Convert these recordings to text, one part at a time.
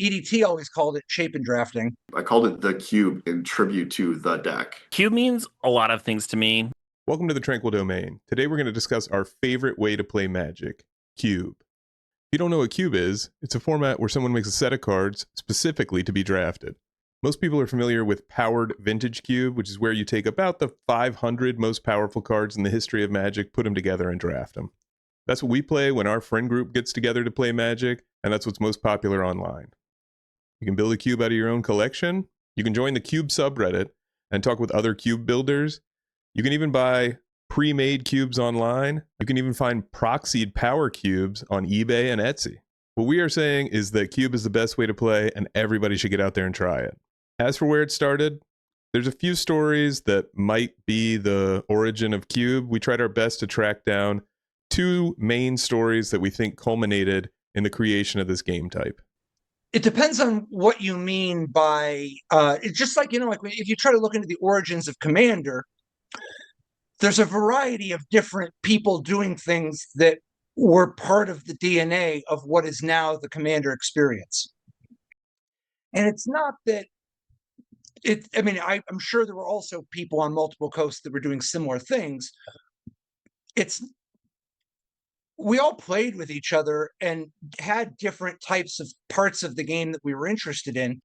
EDT always called it Chapin drafting. I called it the cube in tribute to the deck. Cube means a lot of things to me. Welcome to the Tranquil Domain. Today we're going to discuss our favorite way to play Magic, Cube. If you don't know what Cube is, it's a format where someone makes a set of cards specifically to be drafted. Most people are familiar with Powered Vintage Cube, which is where you take about the 500 most powerful cards in the history of Magic, put them together and draft them. That's what we play when our friend group gets together to play Magic, and that's what's most popular online. You can build a cube out of your own collection. You can join the Cube subreddit and talk with other cube builders. You can even buy pre-made cubes online. You can even find proxied power cubes on eBay and Etsy. What we are saying is that Cube is the best way to play, and everybody should get out there and try it. As for where it started, there's a few stories that might be the origin of Cube. We tried our best to track down two main stories that we think culminated in the creation of this game type. It depends on what you mean by it's just like, like if you try to look into the origins of Commander, there's a variety of different people doing things that were part of the DNA of what is now the Commander experience. And it's not that I'm sure there were also people on multiple coasts that were doing similar things. We all played with each other and had different types of parts of the game that we were interested in.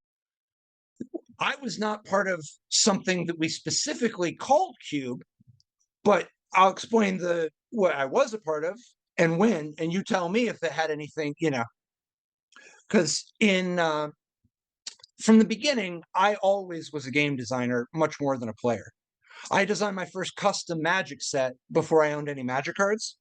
I was not part of something that we specifically called Cube, but I'll explain what I was a part of and when, and you tell me if it had anything, because from the beginning, I always was a game designer much more than a player. I designed my first custom Magic set before I owned any Magic cards.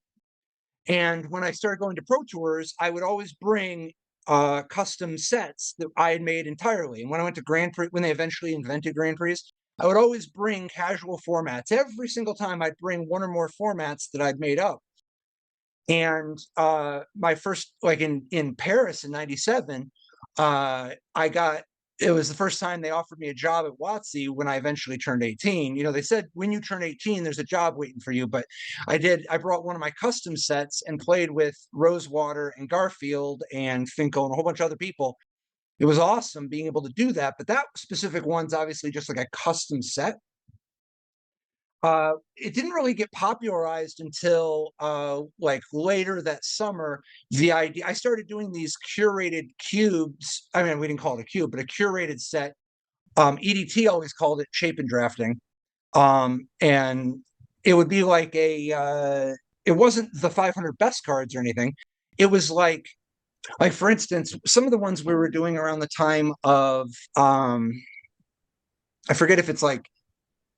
And when I started going to Pro Tours, I would always bring custom sets that I had made entirely. And when I went to Grand Prix, when they eventually invented Grand Prix, I would always bring casual formats. Every single time I'd bring one or more formats that I'd made up. And my first, like in Paris in '97, it was the first time they offered me a job at WotC when I eventually turned 18. They said, when you turn 18, there's a job waiting for you. But I brought one of my custom sets and played with Rosewater and Garfield and Finkel and a whole bunch of other people. It was awesome being able to do that. But that specific one's obviously just like a custom set. It didn't really get popularized until like later that summer. The idea, I started doing these curated cubes. I mean, we didn't call it a cube, but a curated set. EDT always called it Chapin drafting. And it would be like it wasn't the 500 best cards or anything. It was like for instance, some of the ones we were doing around the time of, I forget if it's like,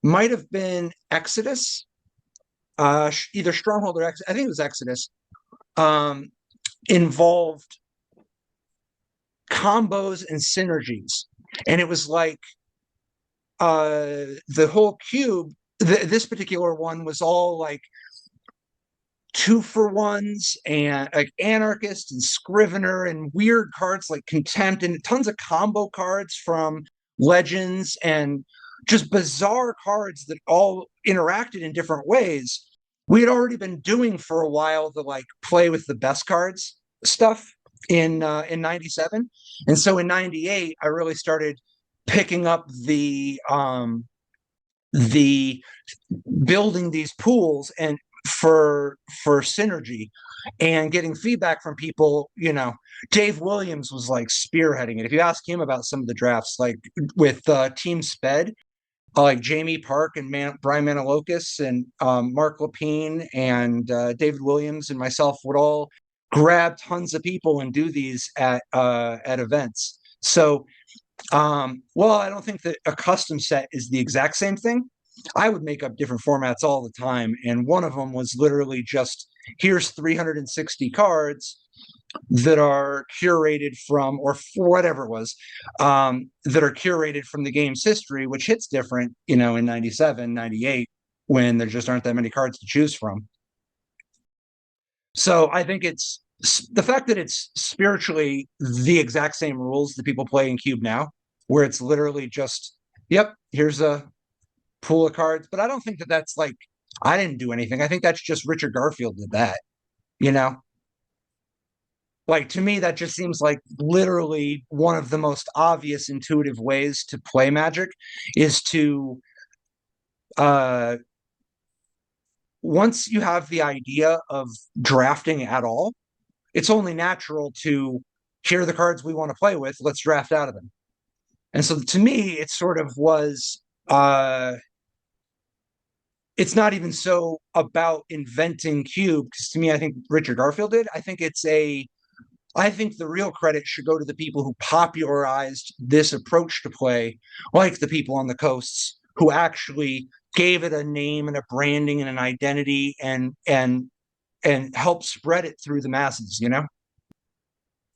might have been Exodus, either Stronghold or Exodus. I think it was Exodus. Involved combos and synergies, and it was like the whole cube. This particular one was all like 2-for-1s and like Anarchist and Scrivener and weird cards like Contempt and tons of combo cards from Legends and just bizarre cards that all interacted in different ways. We had already been doing for a while the like play with the best cards stuff in '97, and so in '98 I really started picking up the building these pools and for synergy and getting feedback from people. Dave Williams was like spearheading it. If you ask him about some of the drafts, like with Team Sped, like Jamie Park and Brian Manalokis and Mark Lapine and David Williams and myself would all grab tons of people and do these at events. So, well, I don't think that a custom set is the exact same thing. I would make up different formats all the time, and one of them was literally just, here's 360 cards that are curated from, or for whatever it was, that are curated from the game's history, which hits different, in '97, '98, when there just aren't that many cards to choose from. So I think it's the fact that it's spiritually the exact same rules that people play in Cube now, where it's literally just, yep, here's a pool of cards. But I don't think that that's like, I didn't do anything. I think that's just Richard Garfield did that, Like to me, that just seems like literally one of the most obvious intuitive ways to play Magic is to uh once you have the idea of drafting at all, it's only natural to here are the cards we want to play with, let's draft out of them. And so to me, it sort of was it's not even so about inventing cube, because to me, I think Richard Garfield did. I think the real credit should go to the people who popularized this approach to play, like the people on the coasts who actually gave it a name and a branding and an identity and helped spread it through the masses, you know?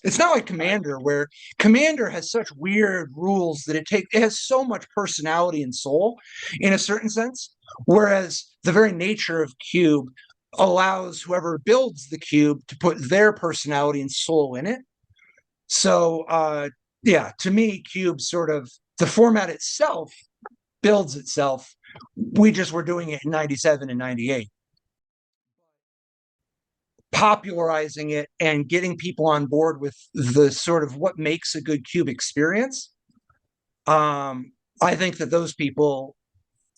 It's not like Commander, where Commander has such weird rules that it has so much personality and soul in a certain sense, whereas the very nature of Cube allows whoever builds the cube to put their personality and soul in it. So yeah, to me, Cube sort of the format itself builds itself. We just were doing it in 97 and 98. Popularizing it and getting people on board with the sort of what makes a good cube experience. I think that those people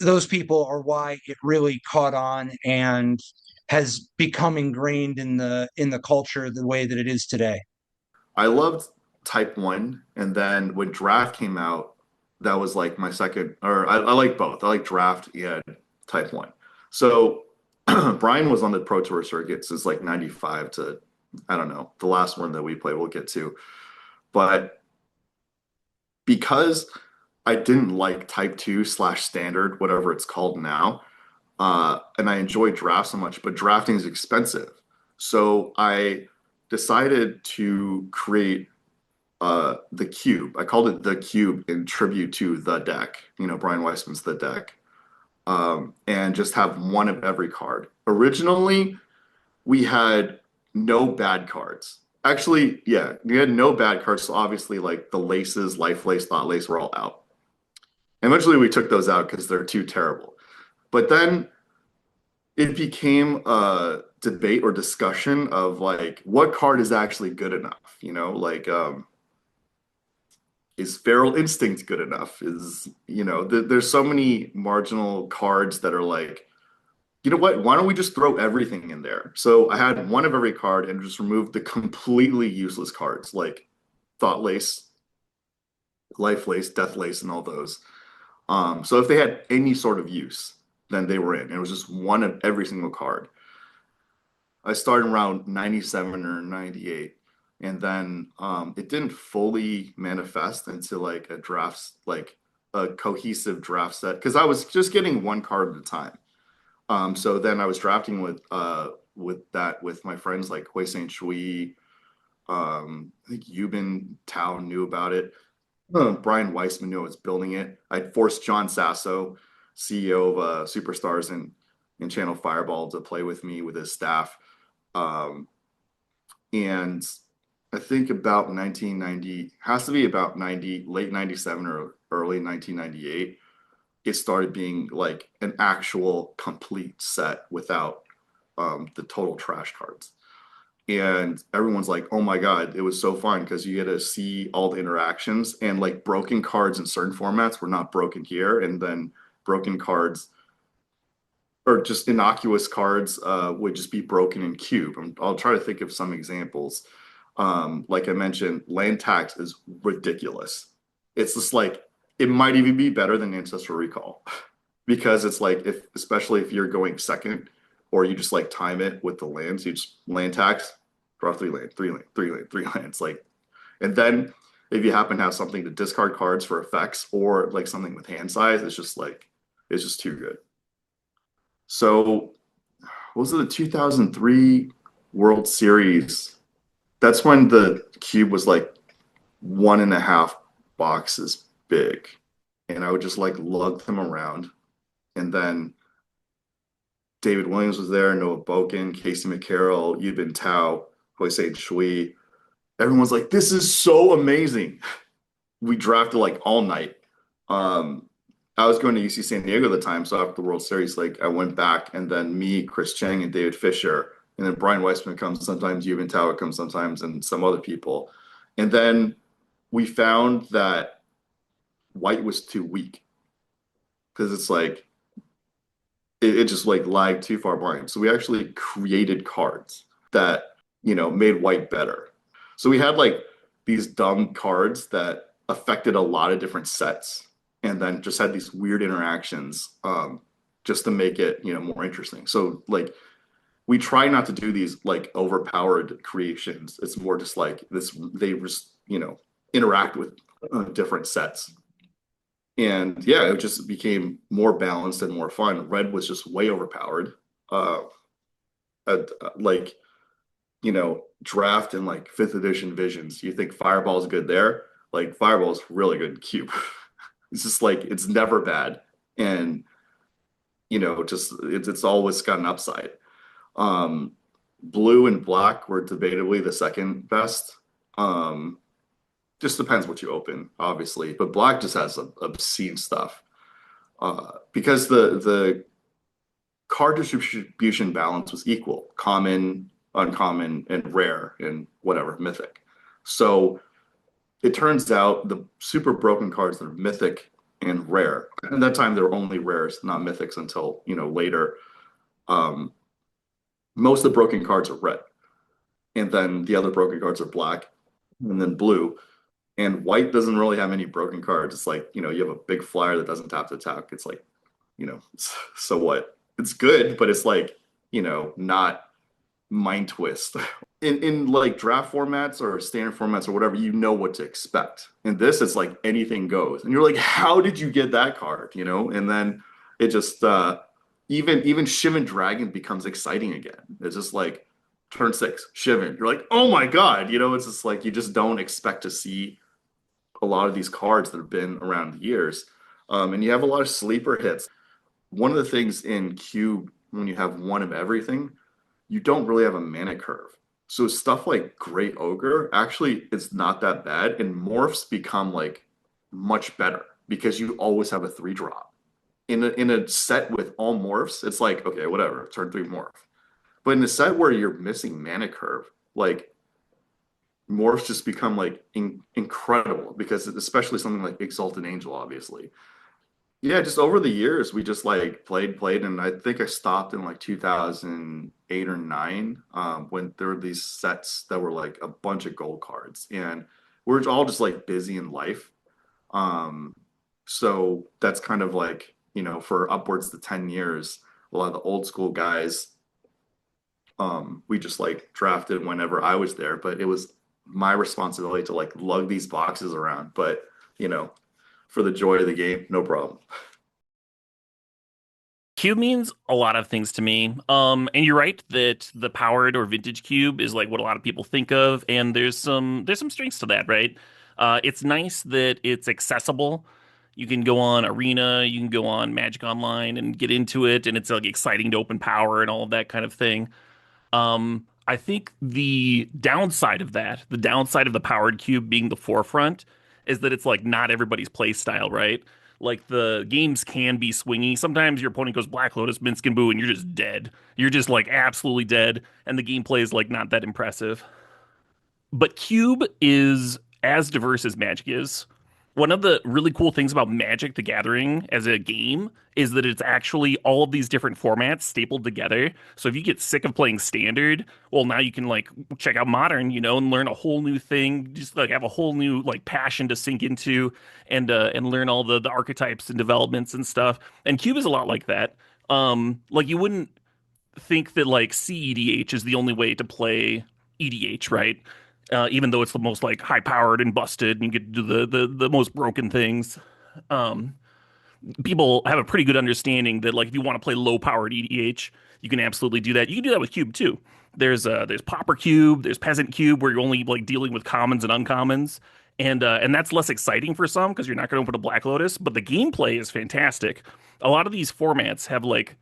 are why it really caught on and has become ingrained in the culture the way that it is today. I loved Type 1, and then when Draft came out, that was like my second, or I like both. I like Draft and Type 1. So Brian was on the Pro Tour circuit since like 95 to, I don't know, the last one that we played, we'll get to. But because I didn't like Type 2 slash standard, whatever it's called now, and I enjoy draft so much, but drafting is expensive. So I decided to create the cube. I called it the cube in tribute to the deck, Brian Weissman's The Deck, and just have one of every card. Originally, we had no bad cards. Actually, yeah, we had no bad cards. So obviously, like the laces, life lace, thought lace were all out. Eventually, we took those out because they're too terrible. But then it became a debate or discussion of like what card is actually good enough, like is Feral Instinct good enough? There's so many marginal cards that are like, you know what? Why don't we just throw everything in there? So I had one of every card and just removed the completely useless cards like Thought Lace, Life Lace, Death Lace, and all those. So if they had any sort of use, then they were in. And it was just one of every single card. I started around 97 or 98. And then it didn't fully manifest into like a draft, like a cohesive draft set, because I was just getting one card at a time. So then I was drafting with my friends like Hui Saint Shui. I think Yubin Tao knew about it. Brian Weissman knew I was building it. I'd forced John Sasso, CEO of Superstars and Channel Fireball, to play with me with his staff. And I think about 1990, has to be about 90, late 97 or early 1998, it started being like an actual complete set without the total trash cards. And everyone's like, oh my God, it was so fun because you get to see all the interactions, and like broken cards in certain formats were not broken here. And then broken cards or just innocuous cards would just be broken in cube. I'll try to think of some examples. Like I mentioned, land tax is ridiculous. It's just like, it might even be better than Ancestral Recall because it's like, especially if you're going second or you just like time it with the lands, you just land tax, draw 3 land, 3 land, 3 land, 3 lands. Like, and then if you happen to have something to discard cards for effects or like something with hand size, it's just too good. So was it the 2003 World Series? That's when the cube was like 1.5 boxes big. And I would just like lug them around. And then David Williams was there, Noah Boken, Casey McCarroll, Yubin Tao, Jose Shui. Everyone's like, this is so amazing. We drafted like all night. I was going to UC San Diego at the time, so after the World Series, like I went back, and then me, Chris Chiang, and David Fisher and then Brian Weissman comes sometimes, Yuvan Tao comes sometimes, and some other people. And then we found that white was too weak because it's like it just like lagged too far behind. So we actually created cards that, made white better. So we had like these dumb cards that affected a lot of different sets and then just had these weird interactions just to make it, more interesting. So like we try not to do these like overpowered creations. It's more just like this, they just, interact with different sets. And yeah, it just became more balanced and more fun. Red was just way overpowered. Like, draft and like fifth edition visions. You think Fireball's good there? Like Fireball's really good in Cube. It's just like it's never bad. And just it's always got an upside. Blue and black were debatably the second best. Just depends what you open, obviously. But black just has obscene stuff. Because the card distribution balance was equal, common, uncommon, and rare, and whatever, mythic. So it turns out the super broken cards that are mythic and rare, and that time there were only rares, not mythics until later. Most of the broken cards are red, and then the other broken cards are black, and then blue. And white doesn't really have any broken cards. It's like, you have a big flyer that doesn't tap to attack. It's like, so what? It's good, but it's like, not mind twist. In like draft formats or standard formats or whatever, you know what to expect. In this, it's like anything goes. And you're like, how did you get that card? And then it just even Shivan Dragon becomes exciting again. It's just like turn 6, Shivan. You're like, oh my God, it's just like you just don't expect to see a lot of these cards that have been around the years. And you have a lot of sleeper hits. One of the things in Cube, when you have one of everything, you don't really have a mana curve. So stuff like Great Ogre, actually, it's not that bad. And morphs become like much better because you always have a 3-drop. In a set with all morphs, it's like, okay, whatever, turn 3 morph. But in a set where you're missing mana curve, like morphs just become like incredible because especially something like Exalted Angel, obviously. Yeah, just over the years, we just like played, and I think I stopped in like 2008 or 9 when there were these sets that were like a bunch of gold cards, and we're all just like busy in life. So that's kind of like, for upwards to 10 years, a lot of the old school guys, we just like drafted whenever I was there, but it was my responsibility to like lug these boxes around. But, for the joy of the game, no problem. Cube means a lot of things to me. And you're right that the powered or vintage cube is like what a lot of people think of, and there's some strengths to that, right? It's nice that it's accessible. You can go on Arena, you can go on Magic Online and get into it, and it's like exciting to open power and all of that kind of thing. I think the downside of that, the downside of the powered cube being the forefront, is that it's like not everybody's play style, right? Like the games can be swingy. Sometimes your opponent goes Black Lotus, Minsk and Boo, and you're just dead. You're just like absolutely dead, and the gameplay is like not that impressive. But Cube is as diverse as Magic is. One of the really cool things about Magic the Gathering as a game is that it's actually all of these different formats stapled together. So if you get sick of playing standard, well, now you can like check out modern, and learn a whole new thing, just like have a whole new like passion to sink into and learn all the archetypes and developments and stuff. And Cube is a lot like that. Like you wouldn't think that like CEDH is the only way to play EDH, right? Even though it's the most like high powered and busted and you get to do the most broken things. Um, People have a pretty good understanding that like if you want to play low powered EDH, you can absolutely do that. You can do that with Cube too. There's Pauper Cube, there's Peasant Cube where you're only like dealing with commons and uncommons. And that's less exciting for some because you're not going to open a Black Lotus, but the gameplay is fantastic. A lot of these formats have like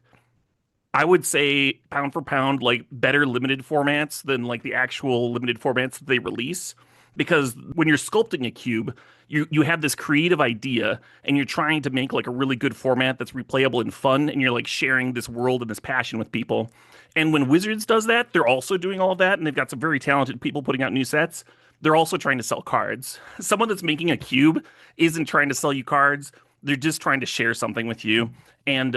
I would say pound for pound, like better limited formats than like the actual limited formats that they release. because when you're sculpting a cube, you have this creative idea and you're trying to make like a really good format that's replayable and fun, and you're like sharing this world and this passion with people. And when Wizards does that, they're also doing all of that, and they've got some very talented people putting out new sets. They're also trying to sell cards. Someone that's making a cube isn't trying to sell you cards. They're just trying to share something with you. And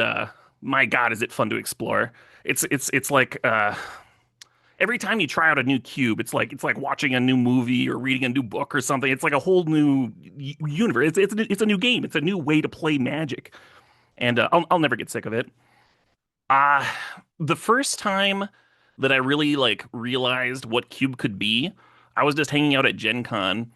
my God, is it fun to explore? It's like every time you try out a new cube, it's like watching a new movie or reading a new book or something. It's like a whole new universe. It's a new game. It's a new way to play Magic, and I'll never get sick of it. Uh the first time that I really like realized what cube could be, I was just hanging out at Gen Con,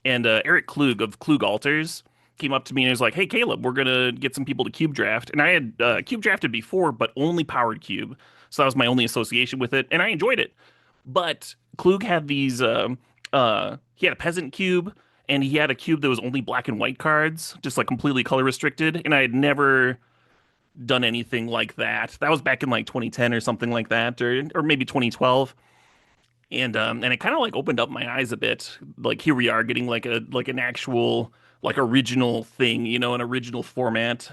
and Eric Klug of Klug Alters came up to me and he was like, "Hey Caleb, we're gonna get some people to cube draft." And I had cube drafted before, but only powered cube, so that was my only association with it, and I enjoyed it. But Klug had these he had a peasant cube, and he had a cube that was only black and white cards, just like completely color restricted, and I had never done anything like that. That was back in like 2010 or something like that, or maybe 2012. And it kind of like opened up my eyes a bit. Like here we are getting like an actual like original thing, an original format,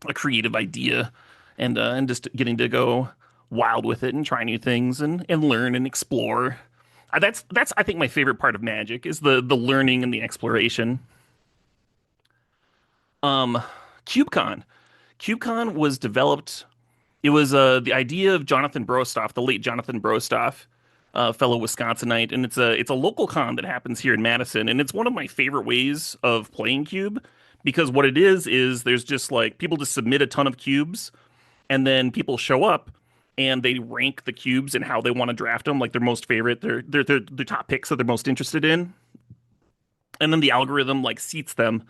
a creative idea, and just getting to go wild with it and try new things and learn and explore. That's I think my favorite part of Magic is the learning and the exploration. Um, CubeCon. CubeCon was developed. It was the idea of Jonathan Brostoff, the late Jonathan Brostoff, fellow Wisconsinite, and it's a local con that happens here in Madison, and it's one of my favorite ways of playing Cube, because what it is there's just like people just submit a ton of cubes, and then people show up and they rank the cubes and how they want to draft them, like their most favorite, their top picks that they're most interested in, and then the algorithm like seats them.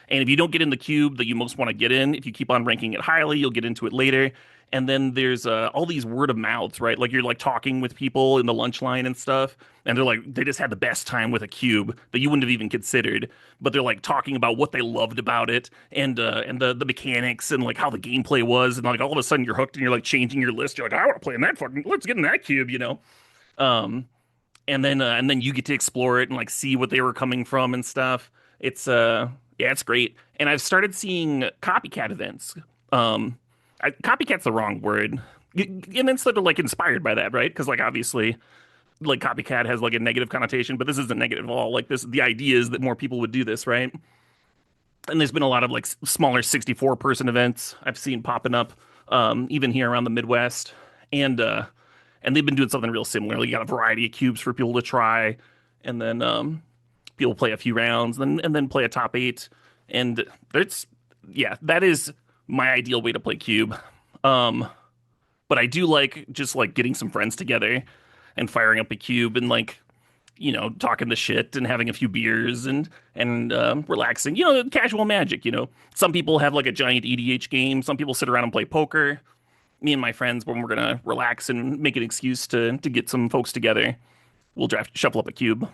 And if you don't get in the cube that you most want to get in, if you keep on ranking it highly, you'll get into it later. And then there's all these word of mouths, right? Like you're like talking with people in the lunch line and stuff, and they're like they just had the best time with a cube that you wouldn't have even considered, but they're like talking about what they loved about it, and the mechanics and like how the gameplay was, and like all of a sudden you're hooked and you're like changing your list. You're like, I want to play in that fucking. Let's get in that cube. Um, and then you get to explore it and like see what they were coming from and stuff. It's yeah, it's great. And I've started seeing copycat events. Copycat's the wrong word. Events that are like inspired by that, right? Because like obviously like copycat has like a negative connotation, but this isn't negative at all. Like this, the idea is that more people would do this, right? And there's been a lot of like smaller 64 person events I've seen popping up, even here around the Midwest, and uh, and they've been doing something real similar. Like, you got a variety of cubes for people to try, and then people play a few rounds, and then play a top eight, and it's yeah, that is my ideal way to play cube. Um, but I do like just like getting some friends together and firing up a cube and like talking the shit and having a few beers and relaxing. Casual Magic. Some people have like a giant EDH game. Some people sit around and play poker. Me and my friends, when we're gonna relax and make an excuse to get some folks together, we'll shuffle up a cube.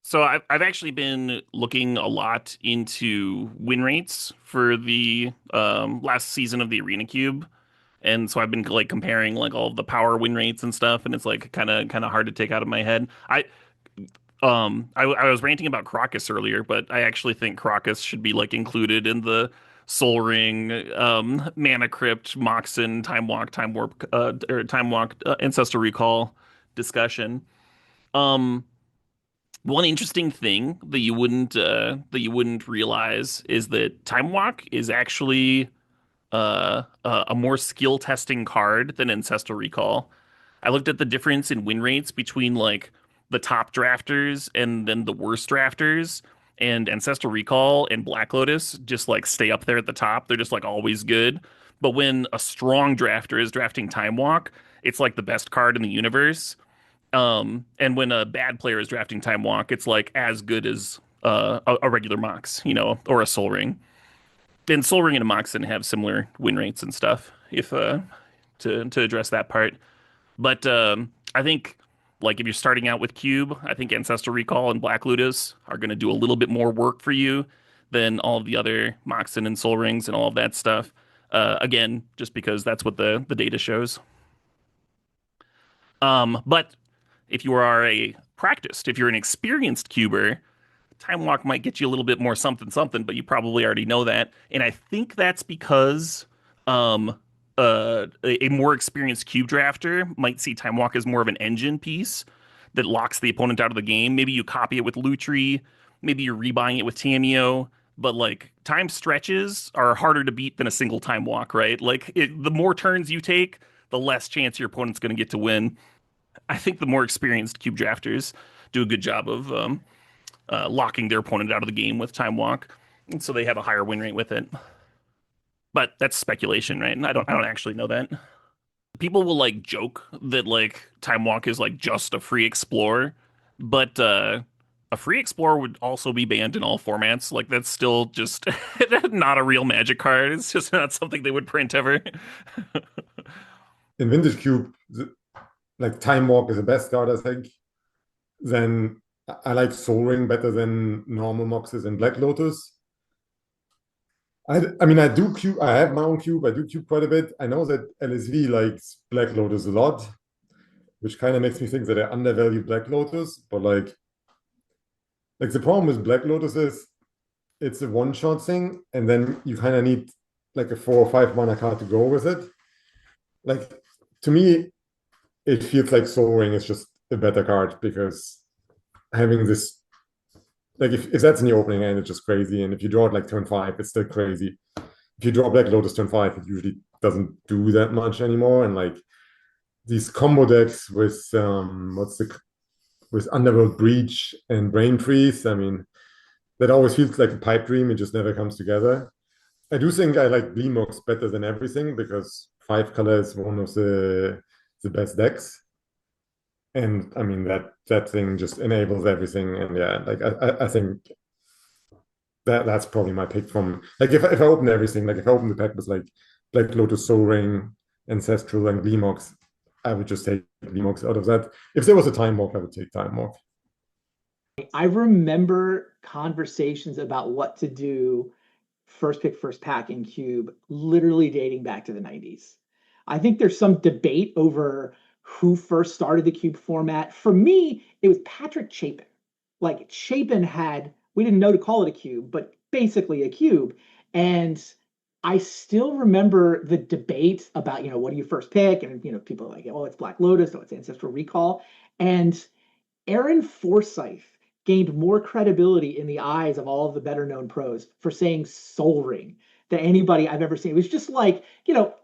So I've actually been looking a lot into win rates for the last season of the Arena Cube, and so I've been like comparing like all of the power win rates and stuff, and it's like kind of hard to take out of my head. I was ranting about Crocus earlier, but I actually think Crocus should be like included in the Soul Ring, Mana Crypt, Moxen, Time Walk, Time Warp, or Time Walk, Ancestral Recall discussion. Um, One interesting thing that you wouldn't realize is that Time Walk is actually a more skill testing card than Ancestral Recall. I looked at the difference in win rates between like the top drafters and then the worst drafters, and Ancestral Recall and Black Lotus just like stay up there at the top. They're just like always good. But when a strong drafter is drafting Time Walk, it's like the best card in the universe. And when a bad player is drafting Time Walk, it's like as good as a regular Mox, or a Soul Ring. And Soul Ring and a Moxen have similar win rates and stuff. If to address that part, but I think like if you're starting out with Cube, I think Ancestral Recall and Black Lotus are going to do a little bit more work for you than all of the other Moxen and Soul Rings and all of that stuff. Again, just because that's what the data shows. But if you are if you're an experienced cuber, Time Walk might get you a little bit more something something, but you probably already know that. And I think that's because um a more experienced cube drafter might see Time Walk as more of an engine piece that locks the opponent out of the game. Maybe you copy it with Lutri, maybe you're rebuying it with Tamio, but like time stretches are harder to beat than a single Time Walk, right? Like the more turns you take, the less chance your opponent's going to get to win. I think the more experienced cube drafters do a good job of locking their opponent out of the game with Time Walk, and so they have a higher win rate with it. But that's speculation, right? And I don't actually know that. People will like joke that like Time Walk is like just a free explorer, but a free explorer would also be banned in all formats. Like that's still just not a real Magic card. It's just not something they would print ever. In Vintage Cube, like Time Walk is the best card, I think. Then I like Soul Ring better than normal Moxes and Black Lotus. I mean, I do cube. I have my own cube. I do cube quite a bit. I know that LSV likes Black Lotus a lot, which kind of makes me think that I undervalue Black Lotus. But like the problem with Black Lotus is it's a one-shot thing, and then you kind of need like a 4 or 5 mana card to go with it. Like to me, it feels like Soul Ring is just a better card because having this, like if that's in the opening hand, it's just crazy. And if you draw it like turn 5, it's still crazy. If you draw Black Lotus turn 5, it usually doesn't do that much anymore. And like these combo decks with with Underworld Breach and Brain Freeze, I mean, that always feels like a pipe dream. It just never comes together. I do think I like Bleemox better than everything because 5 color is one of the best decks. And I mean that thing just enables everything. And yeah, like I think that's probably my pick from like if I open everything, like if I open the pack with like Black Lotus, Soul Ring, Ancestral, and Bleemox, I would just take Bleemox out of that. If there was a Time Walk, I would take Time Walk. I remember conversations about what to do first pick, first pack in Cube, literally dating back to the 90s. I think there's some debate over who first started the Cube format. For me, it was Patrick Chapin. Like Chapin we didn't know to call it a cube, but basically a cube. And I still remember the debate about, what do you first pick? And, people are like, oh, it's Black Lotus, oh, it's Ancestral Recall. And Aaron Forsythe gained more credibility in the eyes of all of the better known pros for saying Soul Ring than anybody I've ever seen. It was just like,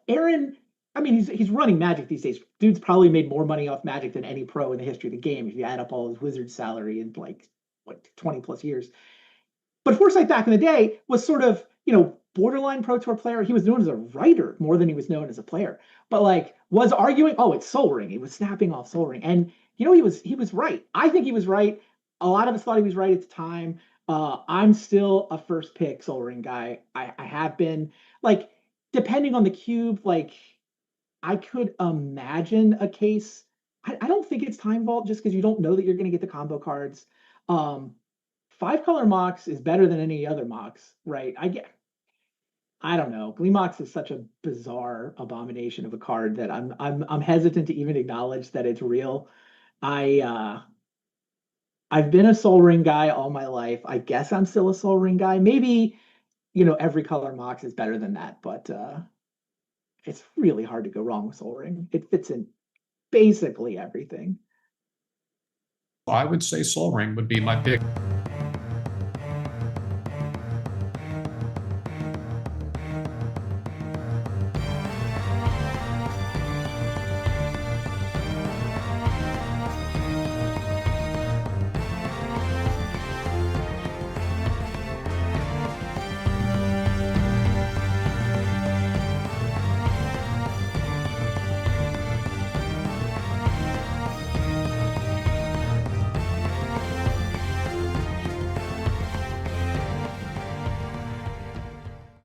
Aaron, I mean, he's running Magic these days. Dude's probably made more money off Magic than any pro in the history of the game if you add up all his Wizard salary in like 20 plus years. But Forsythe back in the day was sort of, borderline Pro Tour player. He was known as a writer more than he was known as a player. But like was arguing, oh, it's Soul Ring. He was snapping off Soul Ring. And he was right. I think he was right. A lot of us thought he was right at the time. I'm still a first pick Soul Ring guy. I have been. Like, depending on the cube, like I could imagine a case. I don't think it's Time Vault just because you don't know that you're going to get the combo cards. 5-color Mox is better than any other Mox, right? I don't know. Gleemox is such a bizarre abomination of a card that I'm hesitant to even acknowledge that it's real. I've been a Soul Ring guy all my life. I guess I'm still a Soul Ring guy. Maybe, every color Mox is better than that, but it's really hard to go wrong with Soul Ring. It fits in basically everything. I would say Soul Ring would be my pick.